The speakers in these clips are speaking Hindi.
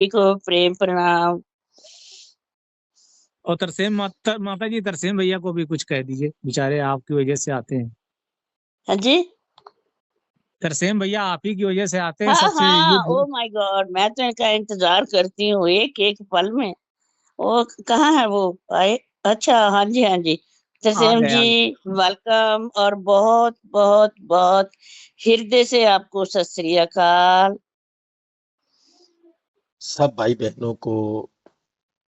को प्रेम प्रणाम। और तरसेम माता जी, तरसेम भैया को भी कुछ कह दीजिए, बेचारे आपकी वजह से आते हैं। हाँ जी, तरसेम भैया आप ही की वजह से आते हैं, हाँ सच हाँ, ये। ओ माय गॉड, मैं तो इनका इंतजार करती हूँ एक एक पल में। वो कहाँ है वो? आए? अच्छा, हाँ जी, हाँ जी। आ तरसेम गए जी, आ गए। वेलकम और बहुत बहुत बहुत हृदय से आपको सत श्री अकाल। सब भाई बहनों को,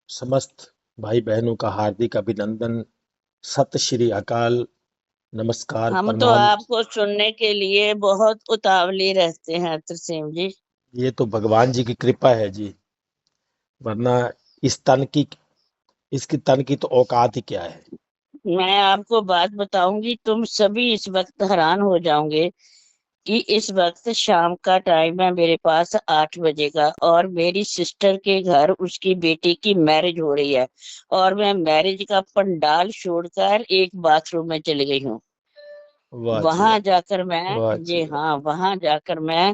समस्त भाई बहनों का हार्दिक अभिनंदन, सत श्री अकाल, नमस्कार, हम तो प्रणाम। आपको सुनने के लिए बहुत उतावले रहते हैं तरसेम जी। ये तो भगवान जी की कृपा है जी, वरना इसकी तन की तो औकात ही क्या है। मैं आपको बात बताऊंगी, तुम सभी इस वक्त हैरान हो जाओगे कि इस वक्त शाम का टाइम है मेरे पास 8 बजे का, और मेरी सिस्टर के घर उसकी बेटी की मैरिज हो रही है, और मैं मैरिज का पंडाल छोड़कर एक बाथरूम में चली गई हूँ। वाह जी वहां जाकर मैं, वाह जी जी हाँ, वहां जाकर मैं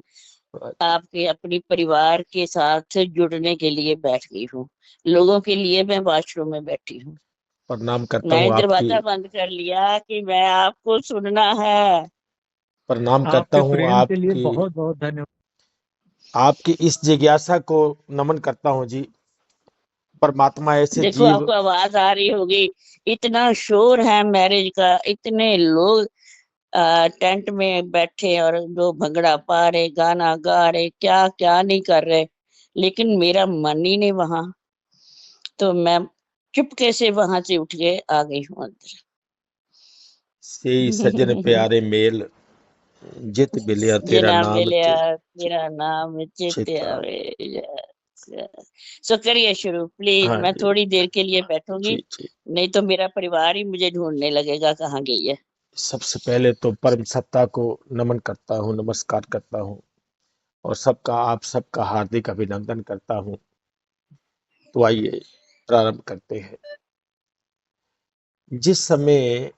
वाह जी। आपके अपनी परिवार के साथ जुड़ने के लिए बैठ गई हूँ। लोगों के लिए मैं वॉशरूम में बैठी हूँ। प्रणाम करता मैंने हूँ आपकी, दरवाजा बंद कर लिया कि मैं आपको सुनना है। प्रणाम करता आपके हूँ प्रेम के लिए बहुत बहुत धन्यवाद। आपकी इस जिज्ञासा को नमन करता हूँ जी। परमात्मा ऐसे देखो, जीव, आपको आवाज आ रही होगी, इतना शोर है मैरिज का, इतने लोग टेंट में बैठे और जो भंगड़ा पा रहे, गाना गा रहे, क्या क्या नहीं कर रहे, लेकिन मेरा मन ही नहीं वहां। तो मैं चुपके से वहां से उठ के आ गई हूँ अंदर। से सजन प्यारे मेल, जित बिलिया तेरा जना नाम मिलिया ते तेरा नाम चित चिता। आवे। सो करिए शुरू प्लीज, हाँ मैं जी थोड़ी देर के लिए बैठूंगी, जी जी। नहीं तो मेरा परिवार ही मुझे ढूंढने लगेगा कहाँ गई है। सबसे पहले तो परम सत्ता को नमन करता हूँ, नमस्कार करता हूँ, और आप सबका हार्दिक अभिनंदन करता हूँ। तो आइए प्रारंभ करते हैं। जिस समय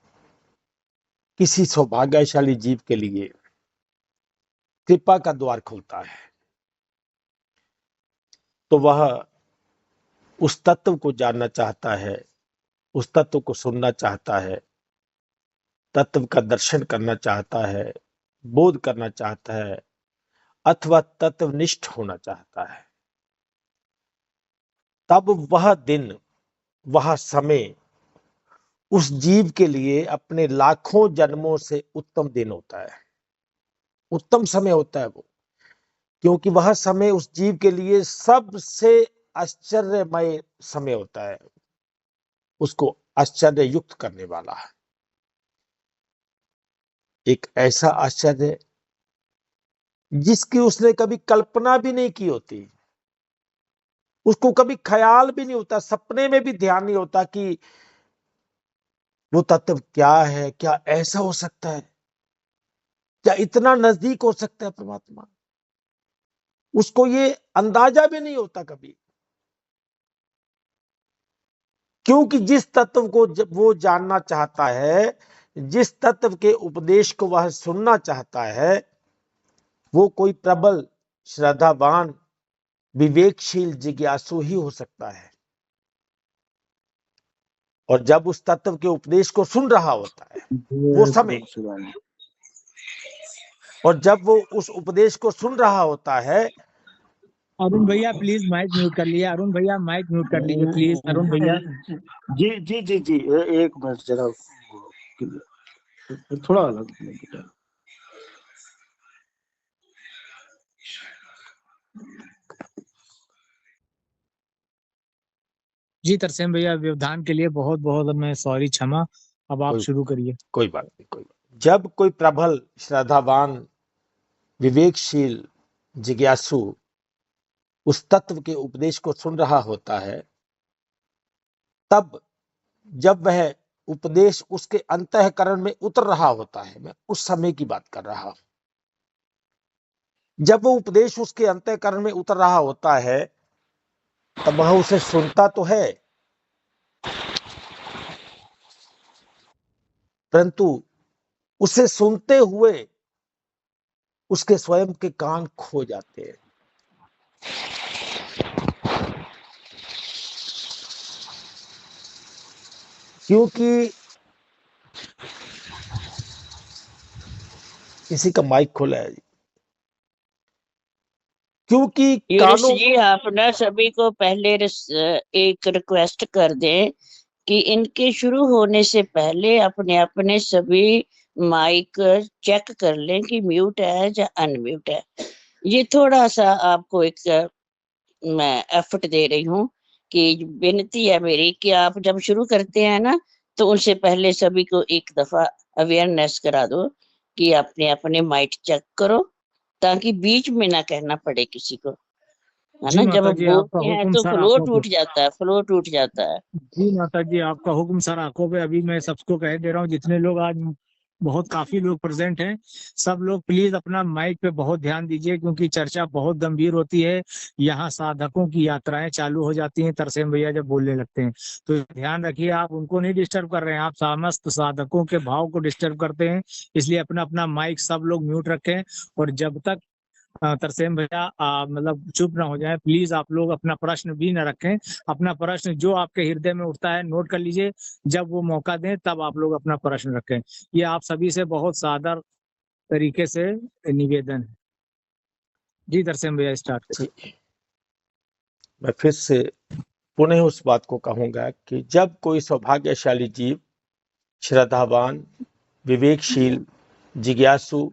किसी सौभाग्यशाली जीव के लिए कृपा का द्वार खुलता है, तो वह उस तत्व को जानना चाहता है, उस तत्व को सुनना चाहता है, तत्व का दर्शन करना चाहता है, बोध करना चाहता है, अथवा तत्वनिष्ठ होना चाहता है। तब वह दिन, वह समय उस जीव के लिए अपने लाखों जन्मों से उत्तम दिन होता है, उत्तम समय होता है वो, क्योंकि वह समय उस जीव के लिए सबसे आश्चर्यमय समय होता है, उसको आश्चर्य युक्त करने वाला है। एक ऐसा आश्चर्य जिसकी उसने कभी कल्पना भी नहीं की होती, उसको कभी ख्याल भी नहीं होता, सपने में भी ध्यान नहीं होता कि वो तत्व क्या है, क्या ऐसा हो सकता है, क्या इतना नजदीक हो सकता है परमात्मा। उसको ये अंदाजा भी नहीं होता कभी, क्योंकि जिस तत्व को वो जानना चाहता है, जिस तत्व के उपदेश को वह सुनना चाहता है, वो कोई प्रबल, श्रद्धावान, विवेकशील जिज्ञासु ही हो सकता है। और जब उस तत्व के उपदेश को सुन रहा होता है वो समय, और जब वो उस उपदेश को सुन रहा होता है, अरुण भैया प्लीज माइक म्यूट कर लीजिए। अरुण भैया माइक म्यूट कर लीजिए प्लीज। अरुण भैया जी जी जी जी, एक मिनट जरा, थोड़ा अलग बेटा। जी, तरसेम भैया व्यवधान के लिए बहुत बहुत मैं सॉरी, क्षमा। अब आप शुरू करिए। कोई बात नहीं, कोई बात। जब कोई प्रबल, श्रद्धावान, विवेकशील जिज्ञासु उस तत्व के उपदेश को सुन रहा होता है, तब जब वह उपदेश उसके अंतःकरण में उतर रहा होता है, मैं उस समय की बात कर रहा हूं, जब वो उपदेश उसके अंतःकरण में उतर रहा होता है, तब वह उसे सुनता तो है, परंतु उसे सुनते हुए उसके स्वयं के कान खो जाते हैं। क्योंकि किसी का माइक खोला है जी। क्योंकि यूनुस कानून जी, आप ना सभी को पहले एक रिक्वेस्ट कर दें कि इनके शुरू होने से पहले अपने अपने सभी माइक चेक कर लें कि म्यूट है या अनम्यूट है। ये थोड़ा सा आपको एक मैं एफर्ट दे रही हूँ कि विनती है मेरी कि आप जब शुरू करते हैं ना, तो उनसे पहले सभी को एक दफा अवेयरनेस करा दो कि अपने अपने माइक चेक करो, ताकि बीच में ना कहना पड़े किसी को, है जी ना। जब माता हम जी, आपका बोलते हैं हुक्म तो सर फ्लो आंखों पे। टूट जाता है, फ्लो टूट जाता है। जी माता जी, आपका हुक्म सर आंखों पे। अभी मैं सबको कह दे रहा हूँ, जितने लोग आज, बहुत काफी लोग प्रेजेंट हैं, सब लोग प्लीज अपना माइक पे बहुत ध्यान दीजिए, क्योंकि चर्चा बहुत गंभीर होती है। यहाँ साधकों की यात्राएं चालू हो जाती हैं तरसेम भैया जब बोलने लगते हैं। तो ध्यान रखिए, आप उनको नहीं डिस्टर्ब कर रहे हैं, आप समस्त साधकों के भाव को डिस्टर्ब करते हैं। इसलिए अपना अपना माइक सब लोग म्यूट रखें। और जब तक तरसेम भैया मतलब चुप ना हो जाए, प्लीज आप लोग अपना प्रश्न भी ना रखें। अपना प्रश्न जो आपके हृदय में उठता है नोट कर लीजिए, जब वो मौका दें तब आप लोग अपना प्रश्न रखें। ये आप सभी से बहुत सादर तरीके से निवेदन है। जी तरसेम भैया, स्टार्ट करें। जी, मैं फिर से पुनः उस बात को कहूंगा कि जब कोई सौभाग्यशाली जीव श्रद्धावान, विवेकशील, जिज्ञासु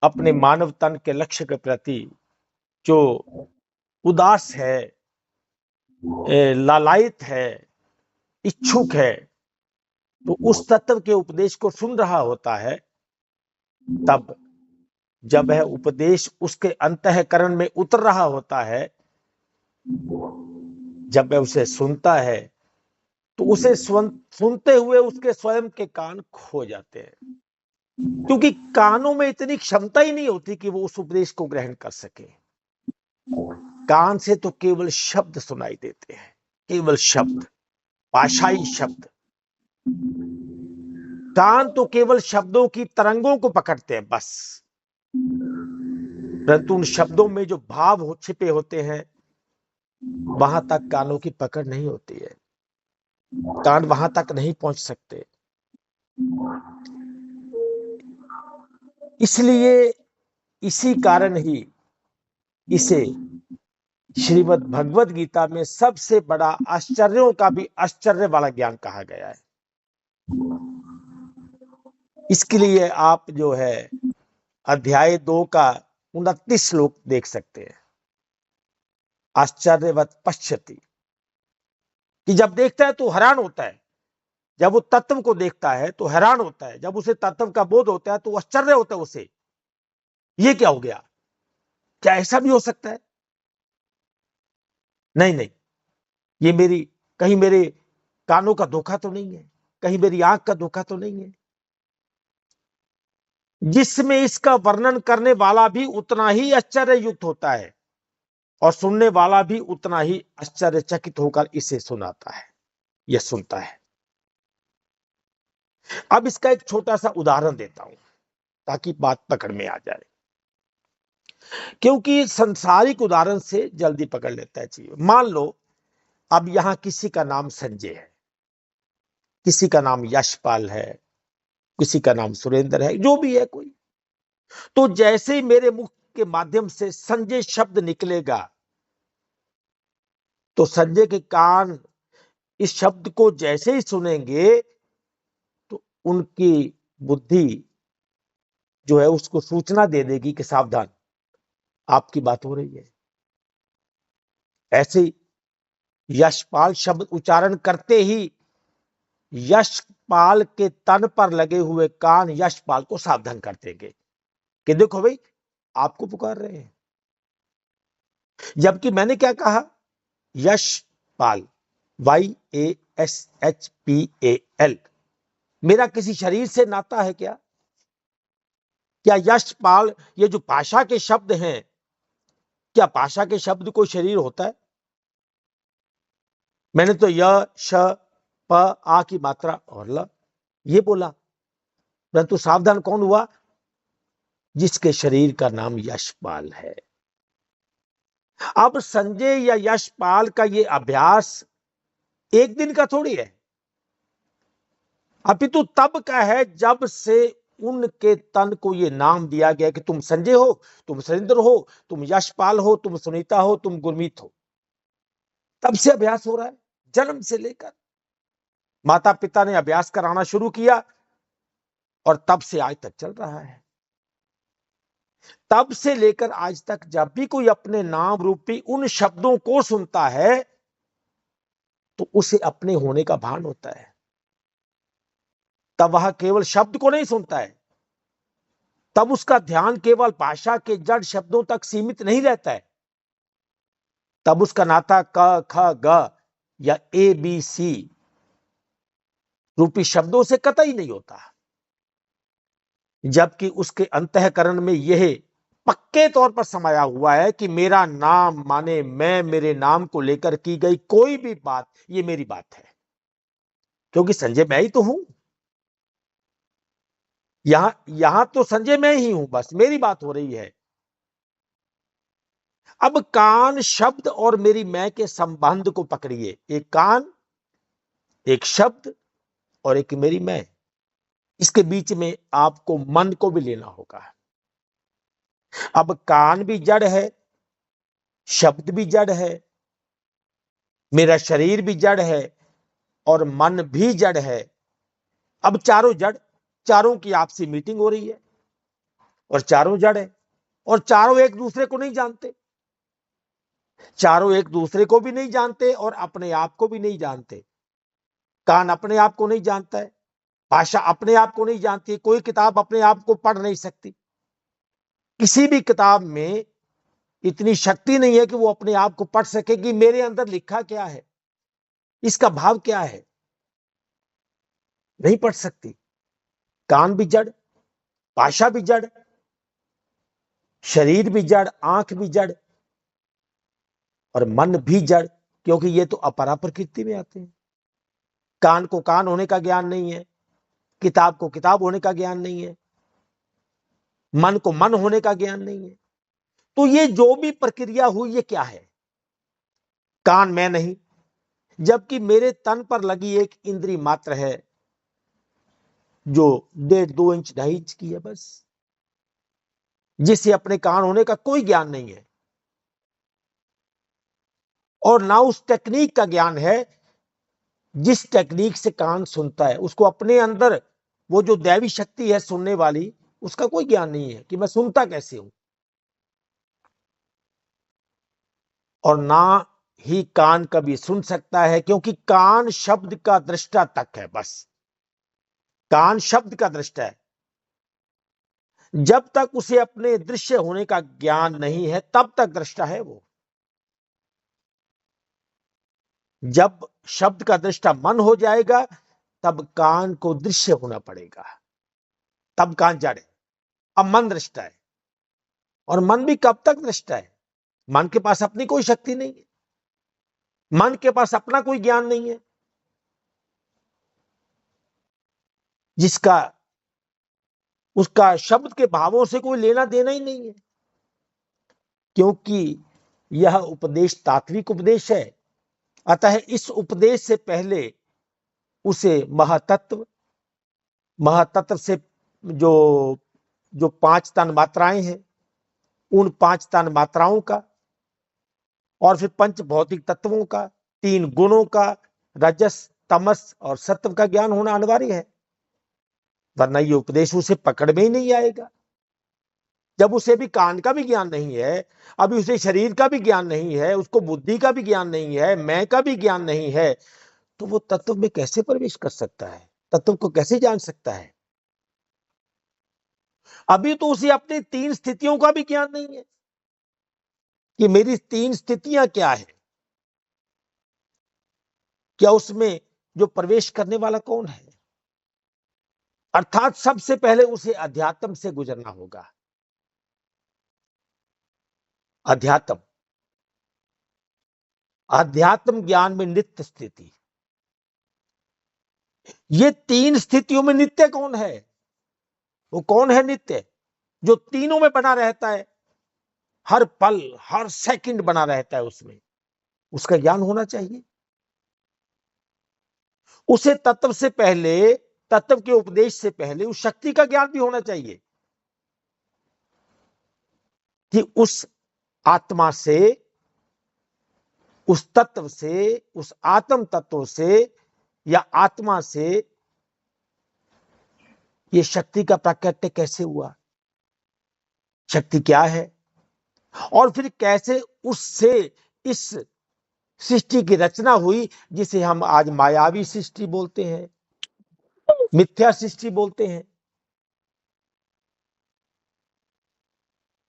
अपने मानव तन के लक्ष्य के प्रति जो उदास है, लालायित है, इच्छुक है, तो उस तत्व के उपदेश को सुन रहा होता है, तब जब वह उपदेश उसके अंतःकरण में उतर रहा होता है, जब वह उसे सुनता है, तो उसे सुनते हुए उसके स्वयं के कान खो जाते हैं, क्योंकि कानों में इतनी क्षमता ही नहीं होती कि वो उस उपदेश को ग्रहण कर सके। कान से तो केवल शब्द सुनाई देते हैं, केवल शब्द, भाषाई शब्द। कान तो केवल शब्दों की तरंगों को पकड़ते हैं बस, परंतु उन शब्दों में जो भाव छिपे होते हैं, वहां तक कानों की पकड़ नहीं होती है। कान वहां तक नहीं पहुंच सकते। इसलिए इसी कारण ही इसे श्रीमद् भगवत गीता में सबसे बड़ा आश्चर्यों का भी आश्चर्य वाला ज्ञान कहा गया है। इसके लिए आप जो है अध्याय 2 का 29 श्लोक देख सकते हैं। आश्चर्यवत पश्यति, कि जब देखता है तो हैरान होता है, जब वो तत्व को देखता है तो हैरान होता है, जब उसे तत्व का बोध होता है तो आश्चर्य होता है उसे, ये क्या हो गया, क्या ऐसा भी हो सकता है। नहीं नहीं, ये कहीं मेरे कानों का धोखा तो नहीं है, कहीं मेरी आंख का धोखा तो नहीं है। जिसमें इसका वर्णन करने वाला भी उतना ही आश्चर्ययुक्त होता है और सुनने वाला भी उतना ही आश्चर्यचकित होकर इसे सुनाता है या सुनता है। अब इसका एक छोटा सा उदाहरण देता हूं ताकि बात पकड़ में आ जाए, क्योंकि सांसारिक उदाहरण से जल्दी पकड़ लेता है चीज। मान लो अब यहां किसी का नाम संजय है, किसी का नाम यशपाल है, किसी का नाम सुरेंद्र है, जो भी है कोई। तो जैसे ही मेरे मुख के माध्यम से संजय शब्द निकलेगा, तो संजय के कान इस शब्द को जैसे ही सुनेंगे तो उनकी बुद्धि जो है उसको सूचना दे देगी कि सावधान, आपकी बात हो रही है। ऐसे ही यशपाल शब्द उच्चारण करते ही यशपाल के तन पर लगे हुए कान यशपाल को सावधान कर देंगे कि देखो भाई, आपको पुकार रहे हैं। जबकि मैंने क्या कहा, यशपाल, YASHPAL, मेरा किसी शरीर से नाता है क्या? क्या यशपाल, ये जो भाषा के शब्द हैं, क्या भाषा के शब्द कोई शरीर होता है? मैंने तो य श प आ की मात्रा और ल ये बोला, परंतु सावधान कौन हुआ? जिसके शरीर का नाम यशपाल है। अब संजय या यशपाल का ये अभ्यास एक दिन का थोड़ी है, अपितु तब का है जब से उनके तन को ये नाम दिया गया कि तुम संजय हो, तुम सुरेंद्र हो, तुम यशपाल हो, तुम सुनीता हो, तुम गुरमीत हो। तब से अभ्यास हो रहा है, जन्म से लेकर माता पिता ने अभ्यास कराना शुरू किया और तब से आज तक चल रहा है। तब से लेकर आज तक जब भी कोई अपने नाम रूपी उन शब्दों को सुनता है तो उसे अपने होने का भान होता है। तब वह केवल शब्द को नहीं सुनता है, तब उसका ध्यान केवल भाषा के जड़ शब्दों तक सीमित नहीं रहता है। तब उसका नाता क ख ग या ए बी सी रूपी शब्दों से कतई नहीं होता, जबकि उसके अंतःकरण में यह पक्के तौर पर समाया हुआ है कि मेरा नाम माने मैं, मेरे नाम को लेकर की गई कोई भी बात ये मेरी बात है, क्योंकि संजय मैं ही तो हूं। यहां तो संजय मैं ही हूं, बस मेरी बात हो रही है। अब कान शब्द और मेरी मैं के संबंध को पकड़िए, एक कान, एक शब्द और एक मेरी मैं। इसके बीच में आपको मन को भी लेना होगा। अब कान भी जड़ है, शब्द भी जड़ है, मेरा शरीर भी जड़ है और मन भी जड़ है। अब चारों जड़, चारों की आपसी मीटिंग हो रही है और चारों जड़ है और चारों एक दूसरे को नहीं जानते। चारों एक दूसरे को भी नहीं जानते और अपने आप को भी नहीं जानते। कान अपने आप को नहीं जानता है, भाषा अपने आप को नहीं जानती, कोई किताब अपने आप को पढ़ नहीं सकती। किसी भी किताब में इतनी शक्ति नहीं है कि वो अपने आप को पढ़ सके कि मेरे अंदर लिखा क्या है, इसका भाव क्या है, नहीं पढ़ सकती। कान भी जड़, भाषा भी जड़, शरीर भी जड़, आंख भी जड़ और मन भी जड़, क्योंकि ये तो अपरा प्रकृति में आते हैं। कान को कान होने का ज्ञान नहीं है, किताब को किताब होने का ज्ञान नहीं है, मन को मन होने का ज्ञान नहीं है। तो ये जो भी प्रक्रिया हुई ये क्या है? कान मैं नहीं, जबकि मेरे तन पर लगी एक इंद्री मात्र है जो 1.5-2 इंच 2.5 इंच की है बस, जिसे अपने कान होने का कोई ज्ञान नहीं है और ना उस टेक्निक का ज्ञान है जिस टेक्निक से कान सुनता है। उसको अपने अंदर वो जो दैवी शक्ति है सुनने वाली, उसका कोई ज्ञान नहीं है कि मैं सुनता कैसे हूं। और ना ही कान कभी सुन सकता है, क्योंकि कान शब्द का दृष्टा तक है, बस कान शब्द का दृष्टा है। जब तक उसे अपने दृश्य होने का ज्ञान नहीं है तब तक दृष्टा है वो। जब शब्द का दृष्टा मन हो जाएगा तब कान को दृश्य होना पड़ेगा, तब कान जड़ है। अब मन दृष्टा है और मन भी कब तक दृष्टा है? मन के पास अपनी कोई शक्ति नहीं है, मन के पास अपना कोई ज्ञान नहीं है जिसका उसका शब्द के भावों से कोई लेना देना ही नहीं है, क्योंकि यह उपदेश तात्विक उपदेश है। अतः इस उपदेश से पहले उसे महातत्व से जो जो 5 तन मात्राएं हैं, उन 5 तन मात्राओं का और फिर 5 भौतिक तत्वों का, 3 गुणों का, रजस, तमस और सत्व का ज्ञान होना अनिवार्य है, वरना ये उपदेश उसे पकड़ में ही नहीं आएगा। जब उसे भी कान का भी ज्ञान नहीं है, अभी उसे शरीर का भी ज्ञान नहीं है, उसको बुद्धि का भी ज्ञान नहीं है, मैं का भी ज्ञान नहीं है, तो वो तत्व में कैसे प्रवेश कर सकता है? तत्व को कैसे जान सकता है? अभी तो उसे अपनी 3 स्थितियों का भी ज्ञान नहीं है कि मेरी 3 स्थितियां क्या है, क्या उसमें जो प्रवेश करने वाला कौन है। अर्थात सबसे पहले उसे अध्यात्म से गुजरना होगा। अध्यात्म ज्ञान में नित्य स्थिति, ये 3 स्थितियों में नित्य कौन है? वो कौन है नित्य? जो तीनों में बना रहता है, हर पल हर सेकंड बना रहता है उसमें, उसका ज्ञान होना चाहिए। उसे तत्व से पहले तत्व के उपदेश से पहले उस शक्ति का ज्ञान भी होना चाहिए कि उस आत्मा से, उस तत्व से, उस आत्म तत्व से या आत्मा से ये शक्ति का प्राकट्य कैसे हुआ, शक्ति क्या है, और फिर कैसे उससे इस सृष्टि की रचना हुई, जिसे हम आज मायावी सृष्टि बोलते हैं, मिथ्या सृष्टि बोलते हैं।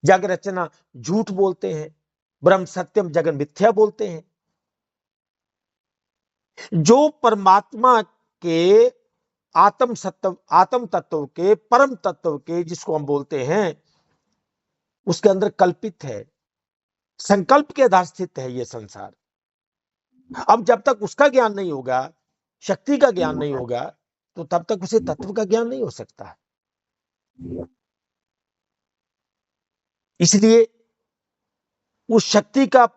जग रचना झूठ बोलते हैं, ब्रह्म सत्यम जगन मिथ्या बोलते हैं। जो परमात्मा के आत्म तत्व के, परम तत्व के, जिसको हम बोलते हैं, उसके अंदर कल्पित है, संकल्प के आधार स्थित है ये संसार। अब जब तक उसका ज्ञान नहीं होगा, शक्ति का ज्ञान नहीं होगा, तो तब तक उसे तत्व का ज्ञान नहीं हो सकता। इसलिए उस शक्ति का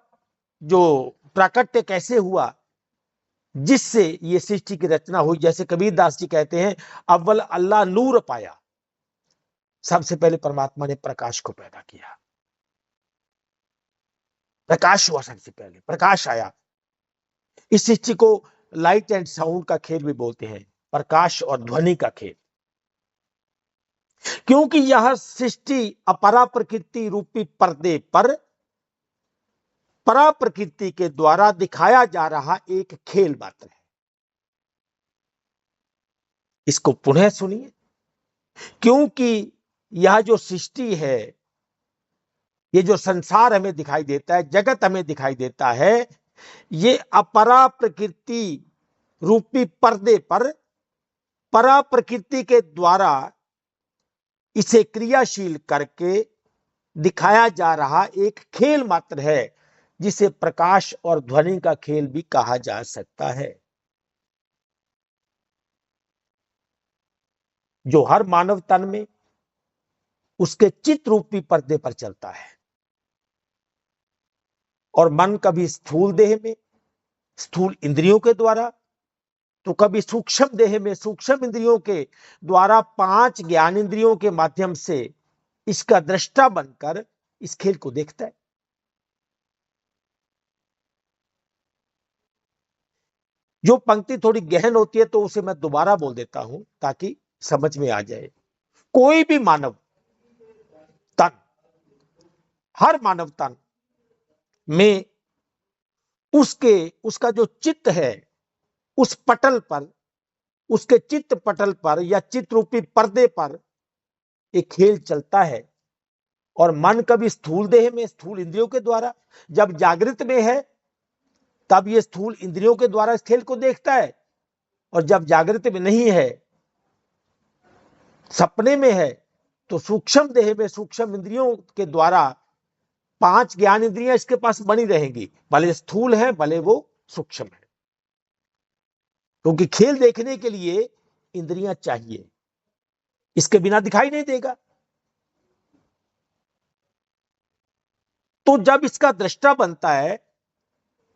जो प्राकट्य कैसे हुआ, जिससे ये सृष्टि की रचना हुई, जैसे कबीरदास जी कहते हैं, अव्वल अल्लाह नूर पाया, सबसे पहले परमात्मा ने प्रकाश को पैदा किया। प्रकाश हुआ, सबसे पहले प्रकाश आया। इस सृष्टि को लाइट एंड साउंड का खेल भी बोलते हैं, प्रकाश और ध्वनि का खेल, क्योंकि यह सृष्टि अपरा प्रकृति रूपी पर्दे पर परा प्रकृति के द्वारा दिखाया जा रहा एक खेल मात्र है। इसको पुनः सुनिए, क्योंकि यह जो सृष्टि है, ये जो संसार हमें दिखाई देता है, जगत हमें दिखाई देता है, ये अपरा प्रकृति रूपी पर्दे पर परा प्रकृति के द्वारा इसे क्रियाशील करके दिखाया जा रहा एक खेल मात्र है, जिसे प्रकाश और ध्वनि का खेल भी कहा जा सकता है। जो हर मानव तन में उसके चित्त रूपी पर्दे पर चलता है, और मन कभी स्थूल देह में, स्थूल इंद्रियों के द्वारा, तो कभी सूक्ष्म देह में, सूक्ष्म इंद्रियों के द्वारा, 5 ज्ञान इंद्रियों के माध्यम से इसका दृष्टा बनकर इस खेल को देखता है। जो पंक्ति थोड़ी गहन होती है तो उसे मैं दोबारा बोल देता हूं ताकि समझ में आ जाए। कोई भी मानव तन, हर मानव तन में उसका जो चित्त है, उस पटल पर, उसके चित्त पटल पर या चित्त रूपी पर्दे पर एक खेल चलता है। और मन कभी स्थूल देह में, स्थूल इंद्रियों के द्वारा, जब जागृत में है तब ये स्थूल इंद्रियों के द्वारा इस खेल को देखता है, और जब जागृत में नहीं है, सपने में है, तो सूक्ष्म देह में, सूक्ष्म इंद्रियों के द्वारा 5 ज्ञान इंद्रियां इसके पास बनी रहेंगी, भले स्थूल है भले वो सूक्ष्म है, क्योंकि खेल देखने के लिए इंद्रियां चाहिए, इसके बिना दिखाई नहीं देगा। तो जब इसका दृष्टा बनता है,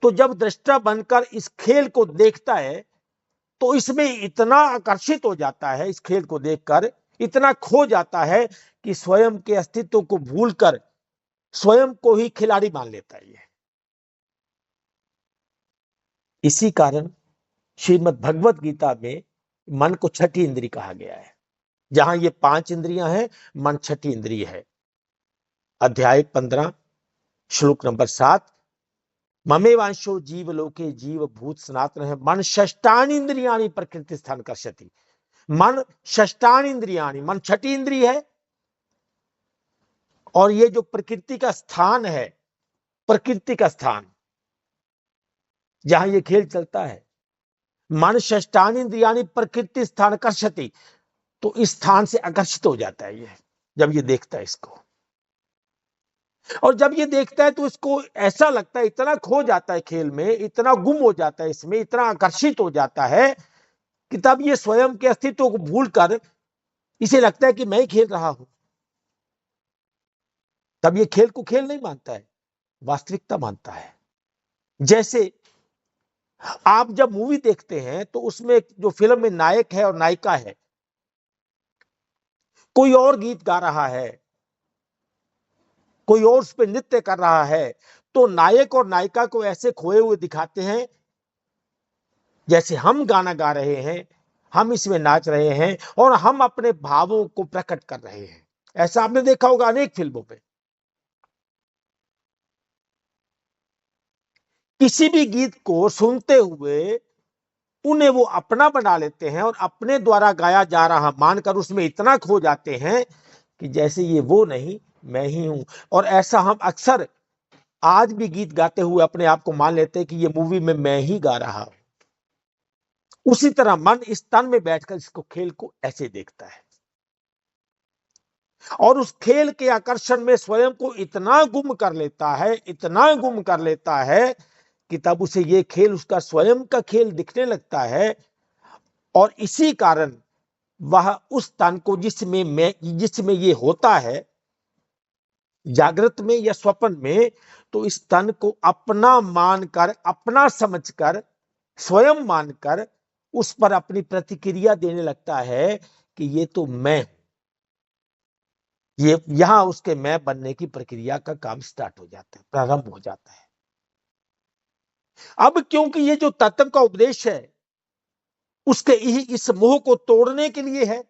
तो जब दृष्टा बनकर इस खेल को देखता है, तो इसमें इतना आकर्षित हो जाता है, इस खेल को देखकर इतना खो जाता है कि स्वयं के अस्तित्व को भूलकर स्वयं को ही खिलाड़ी मान लेता है। इसी कारण श्रीमद् भगवत गीता में मन को छठी इंद्री कहा गया है। जहां ये 5 इंद्रियां हैं, मन छठी इंद्रिय है। अध्याय 15 श्लोक नंबर 7, ममेवांशो जीव लोके जीव भूत सनातन है, मन षष्ठानि इंद्रियाणि प्रकृति स्थान कर्षति। मन षष्ठानि इंद्रियाणि, मन छठी इंद्रिय है, और ये जो प्रकृति का स्थान है, प्रकृति का स्थान जहां ये खेल चलता है, मन षष्ठानि इंद्रियाणि प्रकृति स्थान कर्षति, तो इस स्थान से आकर्षित हो जाता है ये, जब ये देखता है इसको। और जब ये देखता है तो इसको ऐसा लगता है, इतना खो जाता है खेल में, इतना गुम हो जाता है इसमें, इतना आकर्षित हो जाता है कि तब ये स्वयं के अस्तित्व को भूलकर इसे लगता है कि मैं ही खेल रहा हूं। तब ये खेल को खेल नहीं मानता है, वास्तविकता मानता है। जैसे आप जब मूवी देखते हैं तो उसमें जो फिल्म में नायक है और नायिका है, कोई और गीत गा रहा है, कोई और उस पर नृत्य कर रहा है, तो नायक और नायिका को ऐसे खोए हुए दिखाते हैं जैसे हम गाना गा रहे हैं, हम इसमें नाच रहे हैं और हम अपने भावों को प्रकट कर रहे हैं। ऐसा आपने देखा होगा अनेक फिल्मों में। किसी भी गीत को सुनते हुए उन्हें वो अपना बना लेते हैं और अपने द्वारा गाया जा रहा मानकर उसमें इतना खो जाते हैं कि जैसे ये वो नहीं, मैं ही हूं। और ऐसा हम अक्सर आज भी गीत गाते हुए अपने आप को मान लेते हैं कि ये मूवी में मैं ही गा रहा हूं। उसी तरह मन इस तन में बैठकर इसको खेल को ऐसे देखता है और उस खेल के आकर्षण में स्वयं को इतना गुम कर लेता है, इतना गुम कर लेता है कि तब उसे ये खेल उसका स्वयं का खेल दिखने लगता है। और इसी कारण वह उस तन को जिसमें ये होता है, जागृत में या स्वप्न में, तो इस तन को अपना मानकर, अपना समझकर, स्वयं मानकर उस पर अपनी प्रतिक्रिया देने लगता है कि ये तो मैं हूं। ये यहां उसके मैं बनने की प्रक्रिया का काम स्टार्ट हो जाता है, प्रारंभ हो जाता है। अब क्योंकि ये जो तत्व का उपदेश है उसके इस मोह को तोड़ने के लिए है,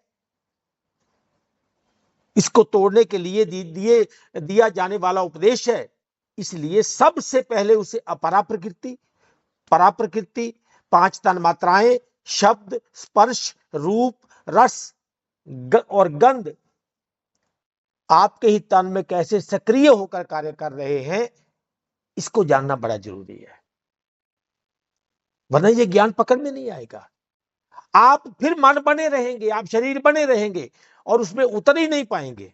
इसको तोड़ने के लिए दिया जाने वाला उपदेश है, इसलिए सबसे पहले उसे अपरा प्रकृति, परा प्रकृति, 5 तन मात्राएं, शब्द, स्पर्श, रूप, रस और गंध आपके ही तन में कैसे सक्रिय होकर कार्य कर रहे हैं, इसको जानना बड़ा जरूरी है। वरना ये ज्ञान पकड़ में नहीं आएगा। आप फिर मन बने रहेंगे, आप शरीर बने रहेंगे और उसमें उतर ही नहीं पाएंगे।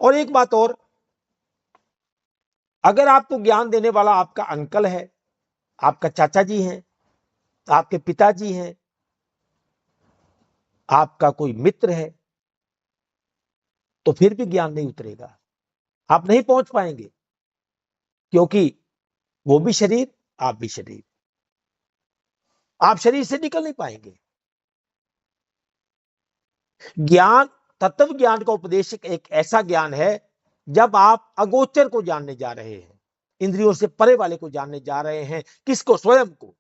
और एक बात और, अगर आपको ज्ञान देने वाला आपका अंकल है, आपका चाचा जी है, आपके पिताजी हैं, आपका कोई मित्र है, तो फिर भी ज्ञान नहीं उतरेगा, आप नहीं पहुंच पाएंगे, क्योंकि वो भी शरीर, आप भी शरीर, आप शरीर से निकल नहीं पाएंगे। ज्ञान, तत्व ज्ञान का उपदेश एक ऐसा ज्ञान है जब आप अगोचर को जानने जा रहे हैं, इंद्रियों से परे वाले को जानने जा रहे हैं। किसको? स्वयं को।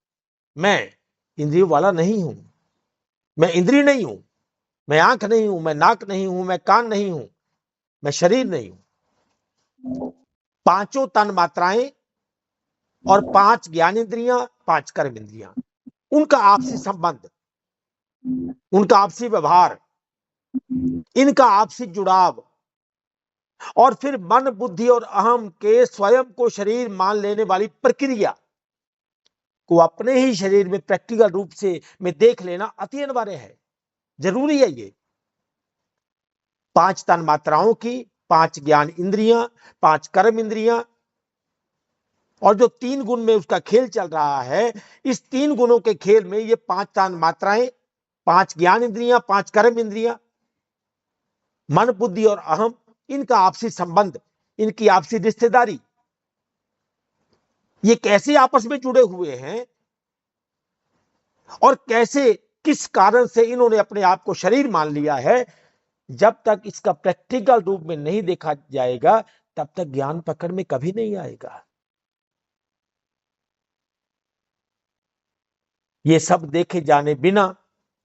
मैं इंद्रियों वाला नहीं हूं, मैं इंद्रिय नहीं हूं, मैं आंख नहीं हूं, मैं नाक नहीं हूं, मैं कान नहीं हूं, मैं शरीर नहीं हूं। 5 तन मात्राएं और 5 ज्ञान इंद्रियां, 5 कर्म इंद्रियां, उनका आपसी संबंध, उनका आपसी व्यवहार, इनका आपसी जुड़ाव, और फिर मन, बुद्धि और अहम के स्वयं को शरीर मान लेने वाली प्रक्रिया को अपने ही शरीर में प्रैक्टिकल रूप से में देख लेना अति अनिवार्य है, जरूरी है। ये 5 तन मात्राओं की, 5 ज्ञान इंद्रियां, 5 कर्म इंद्रियां, और जो 3 गुण में उसका खेल चल रहा है, इस 3 गुणों के खेल में ये 5 तन मात्राएं, 5 ज्ञान इंद्रियां, 5 कर्म इंद्रियां, मन, बुद्धि और अहम, इनका आपसी संबंध, इनकी आपसी रिश्तेदारी, ये कैसे आपस में जुड़े हुए हैं और कैसे, किस कारण से इन्होंने अपने आप को शरीर मान लिया है, जब तक इसका प्रैक्टिकल रूप में नहीं देखा जाएगा तब तक ज्ञान पकड़ में कभी नहीं आएगा। ये सब देखे जाने बिना,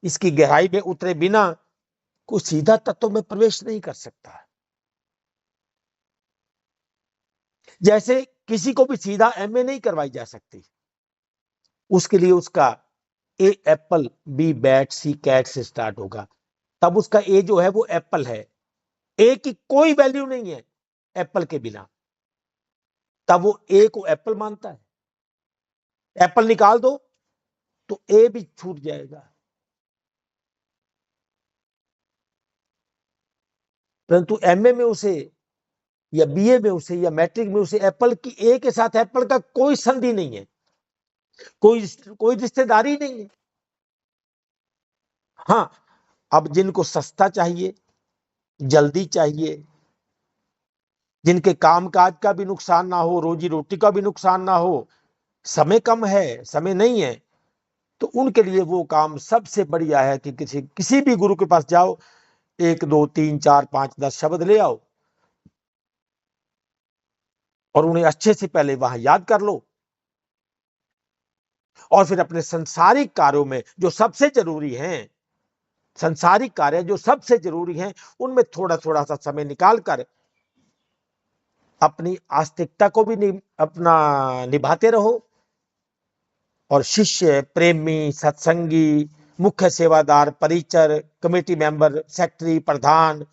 इसकी गहराई में उतरे बिना कोई सीधा तत्व में प्रवेश नहीं कर सकता। जैसे किसी को भी सीधा एमए नहीं करवाई जा सकती, उसके लिए उसका ए एप्पल, बी बैट, सी कैट से स्टार्ट होगा, तब उसका ए जो है वो एप्पल है, ए की कोई वैल्यू नहीं है एप्पल के बिना, तब वो ए को एप्पल मानता है। एप्पल निकाल दो तो ए भी छूट जाएगा। परंतु एमए में उसे, या बीए में उसे, या मैट्रिक में उसे एप्पल की, ए के साथ एप्पल का कोई संधि नहीं है, कोई रिश्तेदारी नहीं है। हाँ, अब जिनको सस्ता चाहिए, जल्दी चाहिए, जिनके कामकाज का भी नुकसान ना हो, रोजी रोटी का भी नुकसान ना हो, समय कम है, समय नहीं है, तो उनके लिए वो काम सबसे बढ़िया है कि किसी भी गुरु के पास जाओ, 1 2 3 4 5 10 शब्द ले आओ और उन्हें अच्छे से पहले वहां याद कर लो, और फिर अपने संसारिक कार्यों में जो सबसे जरूरी हैं, संसारिक कार्य जो सबसे जरूरी हैं, उनमें थोड़ा थोड़ा सा समय निकाल कर अपनी आस्तिकता को भी अपना निभाते रहो, और शिष्य, प्रेमी, सत्संगी, मुख्य सेवादार, परिचर, कमेटी मेंबर, सेक्रेटरी, प्रधान,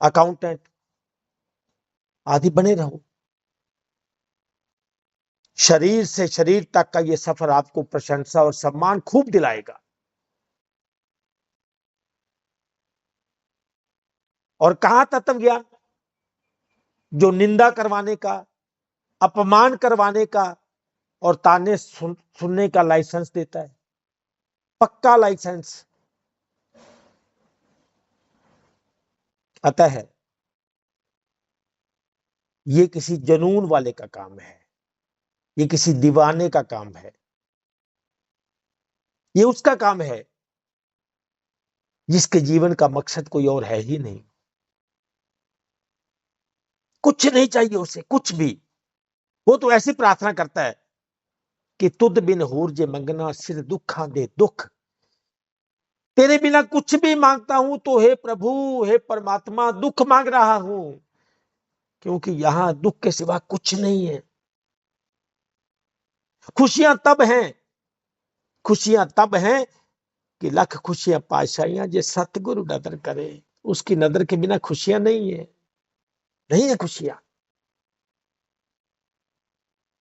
अकाउंटेंट आदि बने रहो। शरीर से शरीर तक का यह सफर आपको प्रशंसा और सम्मान खूब दिलाएगा। और कहां तत्व ज्ञान जो निंदा करवाने का, अपमान करवाने का और ताने सुनने का लाइसेंस देता है, पक्का लाइसेंस। अतः ये किसी जनून वाले का काम है, ये किसी दीवाने का काम है, ये उसका काम है जिसके जीवन का मकसद कोई और है ही नहीं। कुछ नहीं चाहिए उसे, कुछ भी। वो तो ऐसी प्रार्थना करता है कि तुद बिन होर जे मंगना सिर दुखा दे दुख, तेरे बिना कुछ भी मांगता हूं तो हे प्रभु, हे परमात्मा, दुख मांग रहा हूं, क्योंकि यहां दुख के सिवा कुछ नहीं है। खुशियां तब हैं, खुशियां तब हैं कि लख खुशियां पाशाइयां जे सतगुरु नदर करे। उसकी नदर के बिना खुशियां नहीं है, नहीं है खुशियां।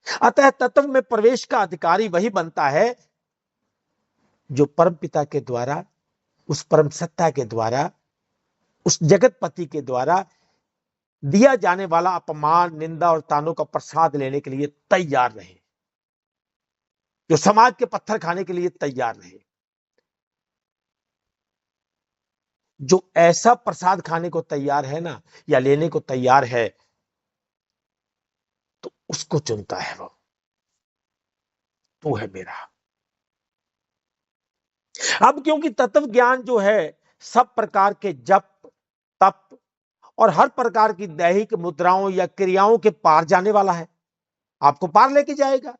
अतः तत्व में प्रवेश का अधिकारी वही बनता है जो परम पिता के द्वारा, उस परम सत्ता के द्वारा, उस जगतपति के द्वारा दिया जाने वाला अपमान, निंदा और तानों का प्रसाद लेने के लिए तैयार रहे, जो समाज के पत्थर खाने के लिए तैयार रहे। जो ऐसा प्रसाद खाने को तैयार है ना, या लेने को तैयार है, तो उसको चुनता है वो, तू है मेरा। अब क्योंकि तत्व ज्ञान जो है सब प्रकार के जप, तप और हर प्रकार की दैहिक मुद्राओं या क्रियाओं के पार जाने वाला है, आपको पार लेके जाएगा।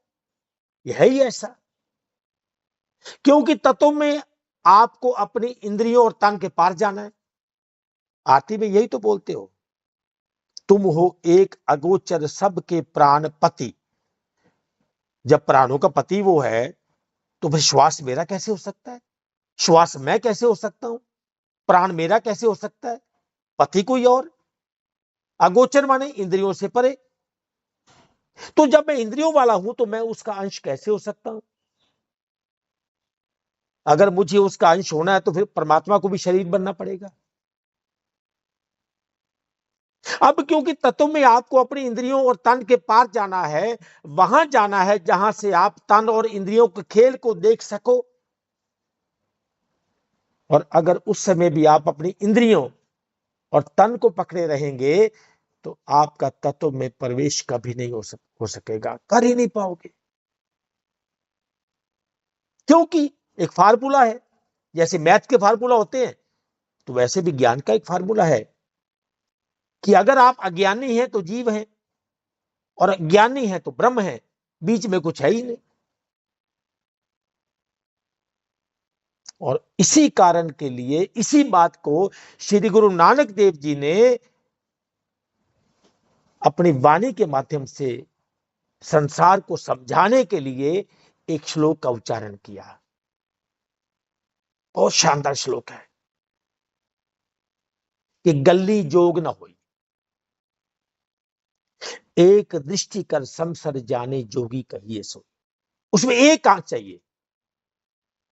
यह है ही ऐसा, क्योंकि तत्व में आपको अपनी इंद्रियों और तन के पार जाना है। आरती में यही तो बोलते हो, तुम हो एक अगोचर सबके प्राण पति। जब प्राणों का पति वो है, तो फिर श्वास मेरा कैसे हो सकता है? श्वास मैं कैसे हो सकता हूं? प्राण मेरा कैसे हो सकता है? पति कोई और। अगोचर माने इंद्रियों से परे। तो जब मैं इंद्रियों वाला हूं तो मैं उसका अंश कैसे हो सकता हूं? अगर मुझे उसका अंश होना है तो फिर परमात्मा को भी शरीर बनना पड़ेगा। अब क्योंकि तत्व में आपको अपनी इंद्रियों और तन के पार जाना है, वहां जाना है जहां से आप तन और इंद्रियों के खेल को देख सको, और अगर उस समय भी आप अपनी इंद्रियों और तन को पकड़े रहेंगे तो आपका तत्व में प्रवेश कभी नहीं हो सकेगा, कर ही नहीं पाओगे। क्योंकि एक फार्मूला है, जैसे मैथ के फार्मूला होते हैं, तो वैसे भी ज्ञान का एक फार्मूला है कि अगर आप अज्ञानी हैं तो जीव हैं, और ज्ञानी है तो ब्रह्म है, बीच में कुछ है ही नहीं। और इसी कारण के लिए, इसी बात को श्री गुरु नानक देव जी ने अपनी वाणी के माध्यम से संसार को समझाने के लिए एक श्लोक का उच्चारण किया। बहुत शानदार श्लोक है कि गल्ली जोग न होई, एक दृष्टि कर संसर जाने जोगी कहिए सो। उसमें एक आंख चाहिए,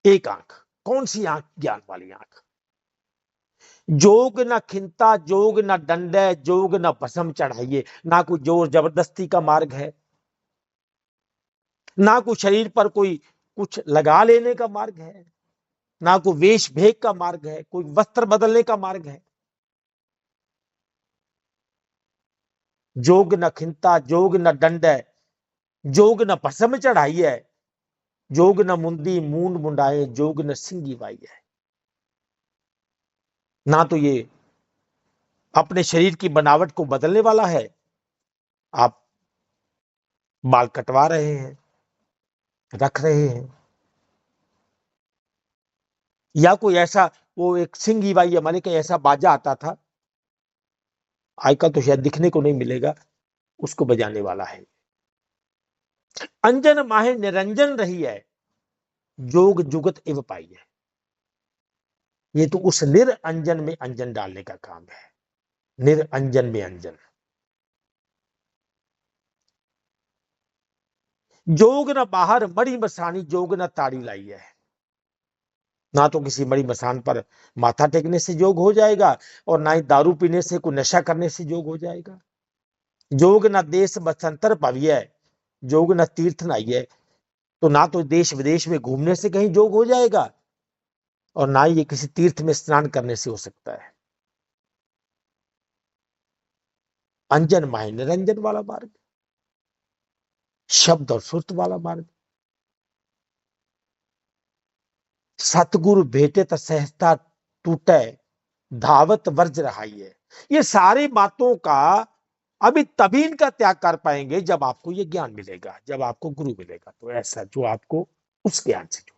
एक आंख। कौन सी आंख? ज्ञान वाली आंख। जोग न खिंता, जोग न दंडे, जोग न भस्म चढ़ाइए। ना कोई जोर जबरदस्ती का मार्ग है, ना कोई शरीर पर कोई कुछ लगा लेने का मार्ग है, ना कोई वेश भेद का मार्ग है, कोई वस्त्र बदलने का मार्ग है। जोग न खिंता, जोग न दंडे, जोग न भस्म चढ़ाई है, जोग न मुंदी मूंड मुंडाए, जोग न सिंगी वाई है। ना तो ये अपने शरीर की बनावट को बदलने वाला है, आप बाल कटवा रहे हैं, रख रहे हैं, या कोई ऐसा, वो एक सिंगी वाई हमारे का ऐसा बाजा आता था, आजकल तो शायद दिखने को नहीं मिलेगा, उसको बजाने वाला है। अंजन माहे निरंजन रही है, जोग जुगत इव पाई है। ये तो उस निरंजन में अंजन डालने का काम है, निरंजन में अंजन। जोग न बाहर मड़ी मसानी, जोग न ताड़ी लाई है। ना तो किसी मड़ी मसान पर माथा टेकने से जोग हो जाएगा, और ना ही दारू पीने से, कोई नशा करने से जोग हो जाएगा। जोग न देश बसंतर भविय, जोग न तीर्थ नाई है। तो ना तो देश विदेश में घूमने से कहीं जोग हो जाएगा, और ना ही ये किसी तीर्थ में स्नान करने से हो सकता है। अंजन माहे निरंजन वाला मार्ग, शब्द और सुरत वाला मार्ग। सतगुरु भेटे त सहजता टूटे, धावत वर्ज रहाई है। ये सारी बातों का अभी तभी इनका त्याग कर पाएंगे जब आपको ये ज्ञान मिलेगा, जब आपको गुरु मिलेगा, तो ऐसा जो आपको उस ज्ञान से जोड़ दे।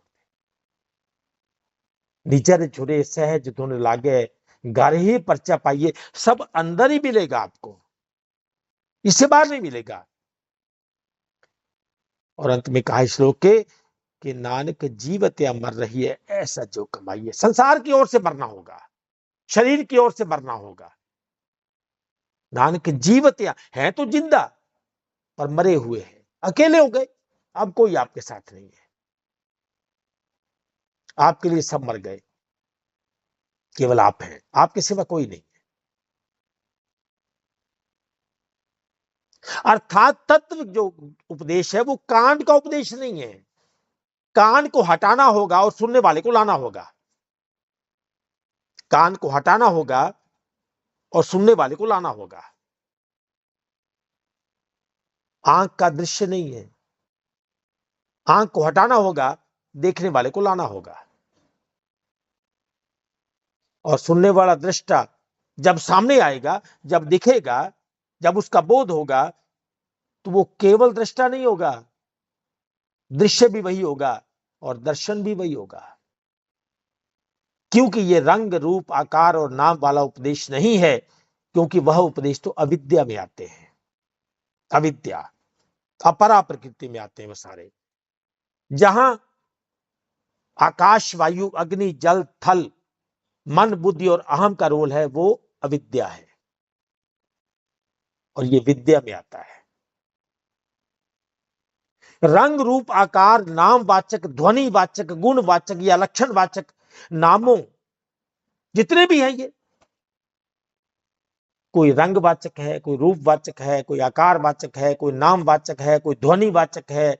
निजर छुरे सहज धुन लागे, घर ही पर्चा पाइए। सब अंदर ही मिलेगा आपको, इससे बाहर नहीं मिलेगा। और अंत में कहा श्लोक के कि नानक जीवत या मर रही है, ऐसा जो कमाइए। संसार की ओर से मरना होगा, शरीर की ओर से मरना होगा। नानक जीवत या है तो जिंदा, पर मरे हुए हैं, अकेले हो गए, अब कोई आपके साथ नहीं है, आपके लिए सब मर गए, केवल आप हैं, आपके सिवा कोई नहीं है। अर्थात तत्व जो उपदेश है वो कांड का उपदेश नहीं है। कान को हटाना होगा और सुनने वाले को लाना होगा। कान को हटाना होगा और सुनने वाले को लाना होगा। आंख का दृश्य नहीं है, आंख को हटाना होगा, देखने वाले को लाना होगा। और सुनने वाला दृष्टा जब सामने आएगा, जब दिखेगा, जब उसका बोध होगा, तो वो केवल दृष्टा नहीं होगा, दृश्य भी वही होगा और दर्शन भी वही होगा। क्योंकि ये रंग रूप आकार और नाम वाला उपदेश नहीं है, क्योंकि वह उपदेश तो अविद्या में आते हैं। अविद्या, अपरा प्रकृति में आते हैं वो सारे। जहां आकाश वायु अग्नि जल थल मन बुद्धि और अहम का रोल है, वो अविद्या है, और ये विद्या में आता है। रंग रूप आकार नाम वाचक ध्वनि वाचक गुण वाचक या लक्षण वाचक नामों जितने भी हैं, ये कोई रंग वाचक है, कोई रूप वाचक है, कोई आकार वाचक है, कोई नाम वाचक है, कोई ध्वनि वाचक है,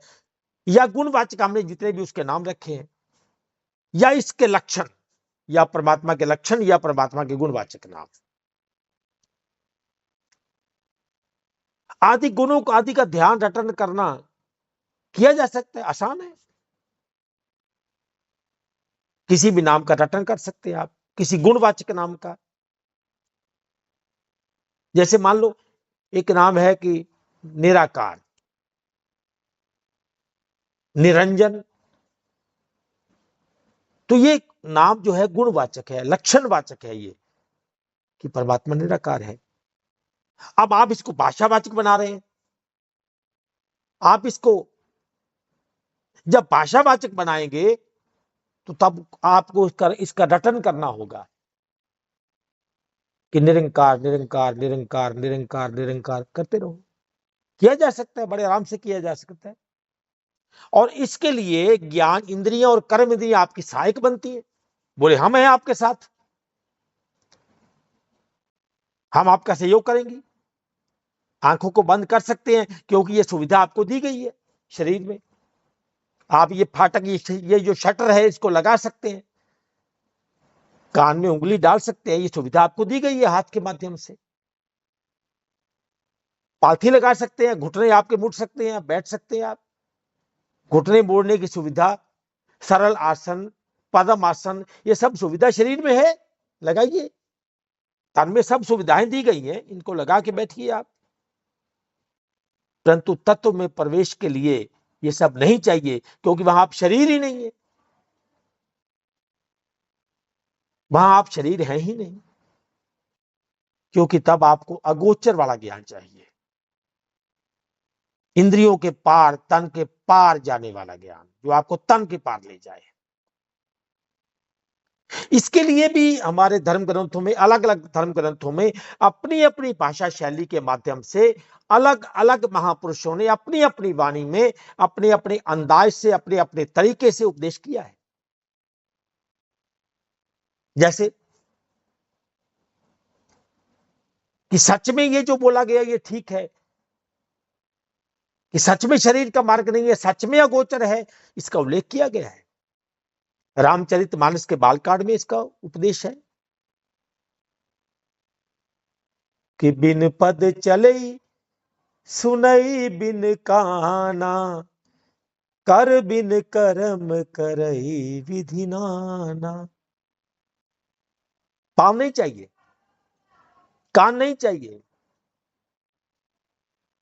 या गुण वाचक, हमने जितने भी उसके नाम रखे हैं, या इसके लक्षण, या परमात्मा के लक्षण या परमात्मा के गुणवाचक नाम। आदि गुणों को आदि का ध्यान रटन करना किया जा सकता है, आसान है। किसी भी नाम का रटन कर सकते हैं आप, किसी गुणवाचक नाम का। जैसे मान लो एक नाम है कि निराकार, निरंजन, तो ये नाम जो है गुणवाचक है, लक्षणवाचक है, ये कि परमात्मा निराकार है। अब आप इसको भाषावाचक बना रहे हैं। आप इसको जब भाषावाचक बनाएंगे तो तब आपको इसका रटन करना होगा कि निरंकार निरंकार निरंकार निरंकार निरंकार करते रहो। किया जा सकता है, बड़े आराम से किया जा सकता है। और इसके लिए ज्ञान इंद्रियां और कर्म इंद्रियां आपकी सहायक बनती है। बोले हम हैं आपके साथ, हम आपका सहयोग करेंगे। आंखों को बंद कर सकते हैं क्योंकि ये सुविधा आपको दी गई है शरीर में। आप ये फाटक, ये जो शटर है, इसको लगा सकते हैं, कान में उंगली डाल सकते हैं, ये सुविधा आपको दी गई है हाथ के माध्यम से। पालथी लगा सकते हैं, घुटने आपके मुड़ सकते हैं, बैठ सकते हैं आप, घुटने मोड़ने की सुविधा, सरल आसन, पद्म आसन, ये सब सुविधा शरीर में है, लगाइए। तन में सब सुविधाएं दी गई हैं, इनको लगा के बैठिए आप। परंतु तत्व में प्रवेश के लिए ये सब नहीं चाहिए, क्योंकि वहां आप शरीर ही नहीं है, वहां आप शरीर है ही नहीं, क्योंकि तब आपको अगोचर वाला ज्ञान चाहिए, इंद्रियों के पार, तन के पार जाने वाला ज्ञान, जो आपको तन के पार ले जाए। इसके लिए भी हमारे धर्म ग्रंथों में, अलग अलग धर्म ग्रंथों में अपनी अपनी भाषा शैली के माध्यम से अलग अलग महापुरुषों ने अपनी अपनी वाणी में अपने अपने अंदाज से, अपने अपने तरीके से उपदेश किया है। जैसे कि सच में ये जो बोला गया ये ठीक है, कि सच में शरीर का मार्ग नहीं है, सच में अगोचर है, इसका उल्लेख किया गया है। रामचरितमानस के बालकांड में इसका उपदेश है कि बिन पद चले सुनई बिन काना, कर बिन कर्म करई विधि नाना। पाँव नहीं चाहिए, कान नहीं चाहिए,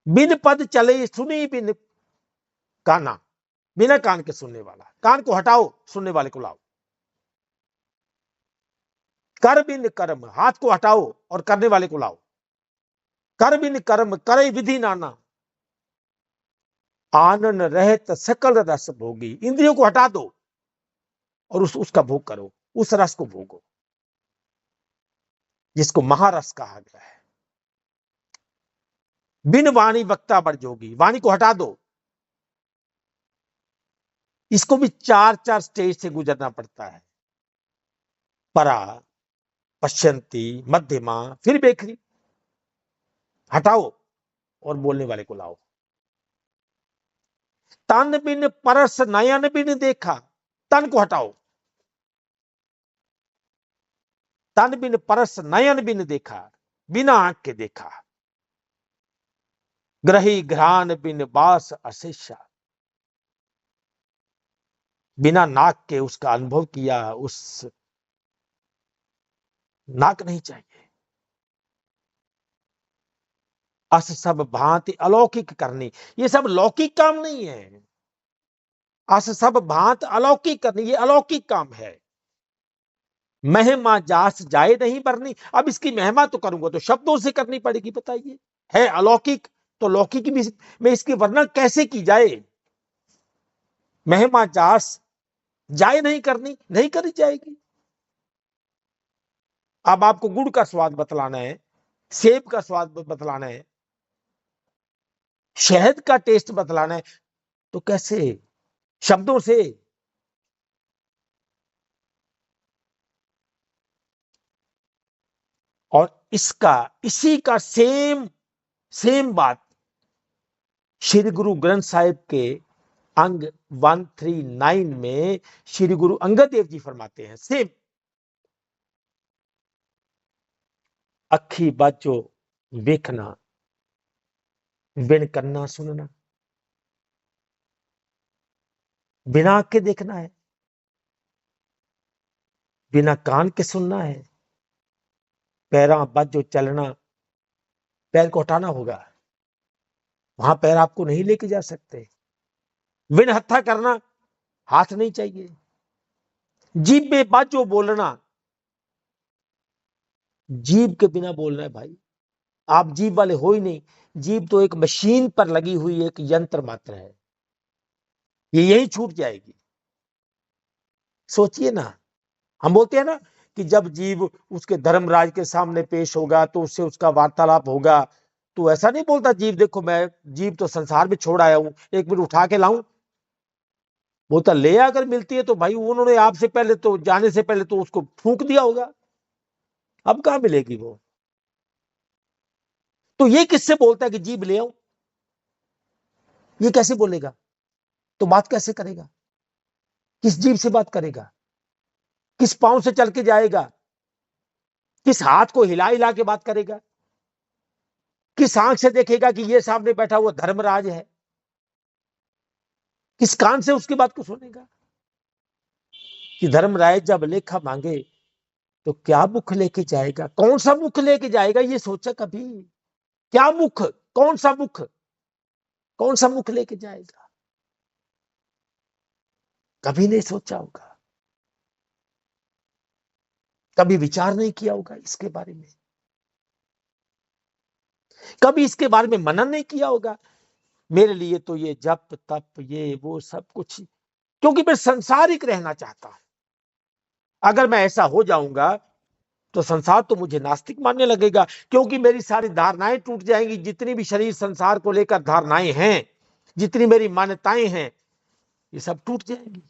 बिन पद चले सुनी बिन काना, बिना कान के सुनने वाला, कान को हटाओ, सुनने वाले को लाओ। कर बिन कर्म, हाथ को हटाओ और करने वाले को लाओ। कर बिन कर्म करे विधि नाना, आनन रहत सकल रस भोगी। इंद्रियों को हटा दो और उसका भोग करो, उस रस को भोगो जिसको महारस कहा गया है। बिन वाणी वक्ता बड़ जोगी, वाणी को हटा दो, इसको भी चार चार स्टेज से गुजरना पड़ता है। परा, पश्यंती, मध्यमा, फिर बेखरी। हटाओ और बोलने वाले को लाओ। तन बिन परस नयन बिन देखा, तन को हटाओ, तन बिन परस नयन बिन देखा, बिना आंख के देखा। ग्रही घ्राण बिन बास अशेषा, बिना नाक के उसका अनुभव किया, उस नाक नहीं चाहिए। अस सब भांति अलौकिक करनी, ये सब लौकिक काम नहीं है। अस सब भांत अलौकिक करनी, ये अलौकिक काम है। महिमा जास जाए नहीं बरनी, अब इसकी महिमा तो करूंगा तो शब्दों से करनी पड़ेगी। बताइए, है अलौकिक तो लौकिक में इसकी वर्णन कैसे की जाए? महिमा जास जाए नहीं करनी, नहीं करी जाएगी। अब आपको गुड़ का स्वाद बतलाना है, सेब का स्वाद बतलाना है, शहद का टेस्ट बतलाना है, तो कैसे? शब्दों से। और इसी का सेम बात श्री गुरु ग्रंथ साहिब के अंग 139 में श्री गुरु अंगद देव जी फरमाते हैं, सेम। अखी बाजो देखना, बिन करना सुनना। बिना आंख के देखना है, बिना कान के सुनना है। पैरा बाजो चलना, पैर को हटाना होगा, वहां पैर आपको नहीं लेके जा सकते। बिन हत्था करना, हाथ नहीं चाहिए। जीभ में बाजो बोलना, जीभ के बिना बोलना है भाई। आप जीभ वाले हो ही नहीं, जीभ तो एक मशीन पर लगी हुई एक यंत्र मात्र है, ये यही छूट जाएगी। सोचिए ना, हम बोलते हैं ना कि जब जीव उसके धर्मराज के सामने पेश होगा तो उससे उसका वार्तालाप होगा, तो ऐसा नहीं बोलता जीव देखो मैं जीव तो संसार में छोड़ आया हूं, एक मिनट उठा के लाऊं। बोलता ले अगर मिलती है तो भाई उन्होंने आपसे पहले तो जाने से पहले तो उसको फूंक दिया होगा, अब कहां मिलेगी वो। तो ये किससे बोलता है कि जीव ले आऊं? ये कैसे बोलेगा? तो बात कैसे करेगा? किस जीव से बात करेगा? किस पांव से चल के जाएगा? किस हाथ को हिला हिला के बात करेगा? किस आंख से देखेगा कि ये सामने बैठा हुआ धर्मराज है? किस कान से उसकी बात को सुनेगा? कि धर्मराज जब लेखा मांगे तो क्या मुख लेके जाएगा, कौन सा मुख लेके जाएगा, ये सोचा कभी? क्या मुख, कौन सा मुख, कौन सा मुख लेके जाएगा? कभी नहीं सोचा होगा, कभी विचार नहीं किया होगा इसके बारे में, कभी इसके बारे में मनन नहीं किया होगा। मेरे लिए तो ये जप तप ये वो सब कुछ, क्योंकि मैं संसारिक रहना चाहता हूं। अगर मैं ऐसा हो जाऊंगा तो संसार तो मुझे नास्तिक मानने लगेगा, क्योंकि मेरी सारी धारणाएं टूट जाएंगी। जितनी भी शरीर संसार को लेकर धारणाएं हैं, जितनी मेरी मान्यताएं हैं, ये सब टूट जाएंगी।